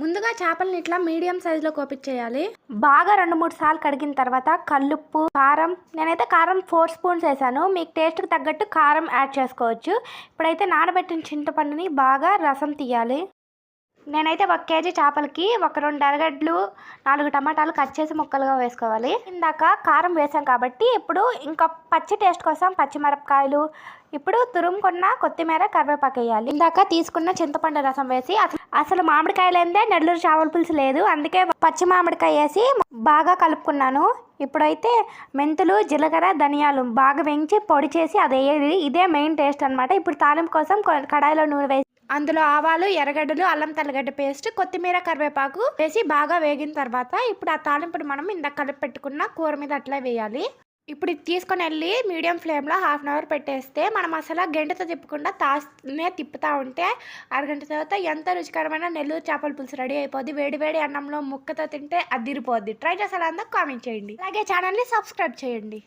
ముందుగా చేపలని ఇట్లా మీడియం సైజులో కోపించేయాలి. బాగా 2-3 సార్లు కడిగిన తర్వాత కల్లుప్పు, కారం, నేనైతే కారం 4 స్పూన్స్ వేసాను. మీకు టేస్ట్కి తగ్గట్టు కారం యాడ్ చేసుకోవచ్చు. ఇప్పుడైతే నానబెట్టిన చింతపండుని బాగా రసం తీయాలి. నేనైతే 1 కేజీ చేపలకి ఒక 2 ఎర్రగడ్డలు, 4 టమాటాలు కట్ చేసి ముక్కలుగా వేసుకోవాలి. ఇందాక కారం వేసాం కాబట్టి ఇప్పుడు ఇంకా పచ్చి టేస్ట్ కోసం పచ్చిమిరపకాయలు, ఇప్పుడు తురుముకున్న కొత్తిమీర, కరివేపాకు వేయాలి. ఇందాక తీసుకున్న చింతపండు రసం వేసి అసలు మామిడికాయలేందే నెల్లూరు చేపల పులుసు లేదు, అందుకే పచ్చి మామిడికాయ వేసి బాగా కలుపుకున్నాను. ఇప్పుడైతే మెంతులు, జీలకర్ర, ధనియాలు బాగా వేయించి పొడి చేసి అది వేయాలి. ఇదే మెయిన్ టేస్ట్ అనమాట. ఇప్పుడు తాలింపు కోసం కడాయిలో నూనె వేసి అందులో ఆవాలు, ఎర్రగడ్డలు, అల్లం తెల్లగడ్డ పేస్ట్, కొత్తిమీర, కరివేపాకు వేసి బాగా వేగిన తర్వాత ఇప్పుడు ఆ తాలింపుని మనం ఇందాక కలిపి పెట్టుకున్న కూర మీద అట్లా వేయాలి. ఇప్పుడు ఇది తీసుకొని వెళ్ళి మీడియం ఫ్లేమ్లో 1/2 అవర్ పెట్టేస్తే మనం అసలు గంటతో తిప్పకుండా తానే తిప్పుతూ ఉంటే అరగంట తర్వాత ఎంత రుచికరమైన నెల్లూరు చేపల పులుసు రెడీ అయిపోద్ది. వేడి వేడి అన్నంలో ముక్కతో తింటే అదిరిపోద్ది. ట్రై చేసేలా కామెంట్ చేయండి. అలాగే ఛానల్ని సబ్స్క్రైబ్ చేయండి.